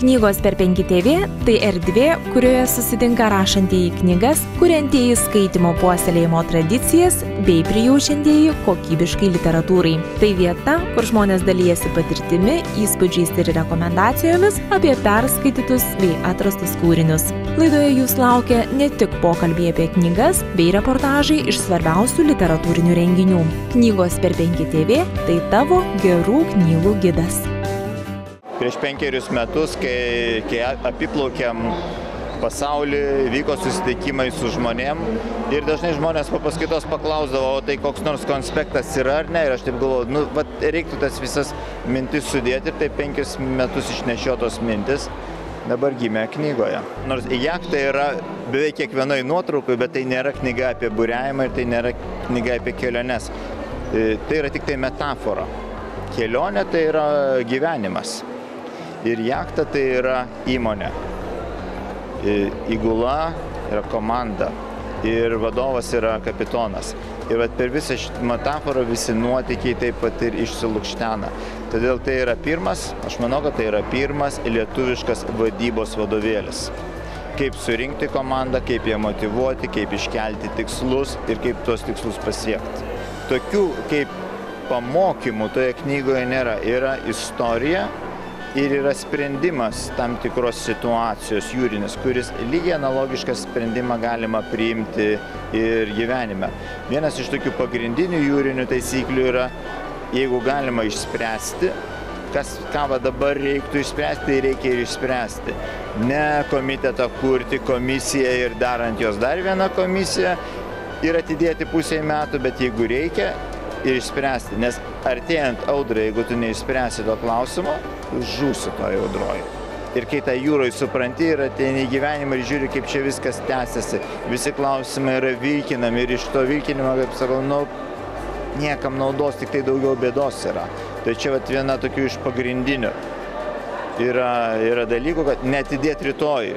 Knygos per 5 TV – tai erdvė, kurioje susitinka rašantieji knygas, kuriantieji skaitimo puoselėjimo tradicijas bei prijaučiantieji kokybiškai literatūrai. Tai vieta, kur žmonės dalijasi patirtimi, įspūdžiais ir rekomendacijomis apie perskaitytus bei atrastus kūrinius. Laidoje jūs laukia ne tik pokalbiai apie knygas bei reportažai iš svarbiausių literatūrinių renginių. Knygos per 5 TV – tai tavo gerų knygų gidas. Prieš 5 metus, kai apiplaukėm pasaulį, vyko susitikimai su žmonėm ir dažnai žmonės po paskaitos paklausdavo, o tai koks nors konspektas yra ar ne, ir aš taip galvoju, reiktų tas visas mintis sudėti ir tai 5 metus išnešiotos mintis dabar gimė knygoje. Nors jachta yra beveik kiekvienoj nuotraukoj, bet tai nėra knyga apie buriavimą ir tai nėra knyga apie keliones. Tai yra tik tai metafora. Kelionė tai yra gyvenimas. Ir jachta tai yra įmonė. Įgula yra komanda. Ir vadovas yra kapitonas. Ir per visą šitą metaforą visi nuotykiai taip pat ir išsilukštena. Todėl tai yra aš manau, kad tai yra pirmas lietuviškas vadybos vadovėlis. Kaip surinkti komandą, kaip ją motyvuoti, kaip iškelti tikslus ir kaip tuos tikslus pasiekti. Tokių kaip pamokymų toje knygoje nėra. Yra istorija ir yra sprendimas tam tikros situacijos jūrinės, kuris lygiai analogišką sprendimą galima priimti ir gyvenime. Vienas iš tokių pagrindinių jūrinių taisyklių yra, jeigu galima išspręsti, ką dabar reiktų išspręsti, tai reikia ir išspręsti. Ne komitetą kurti, komisiją ir darant jos dar vieną komisiją ir atidėti pusę metų, bet jeigu reikia, ir išspręsti, nes artėjant audrai, jeigu tu neišspręsi to klausimo, žūsi toje audroje. Ir kai tą jūroje supranti ir ateini į gyvenimą ir žiūri, kaip čia viskas tęsiasi, visi klausimai yra vilkinami ir iš to vilkinimo, kaip sakau, niekam naudos, tik tai daugiau bėdos yra. Tai čia viena tokių iš pagrindinių yra dalykų, kad neatidėti rytojui.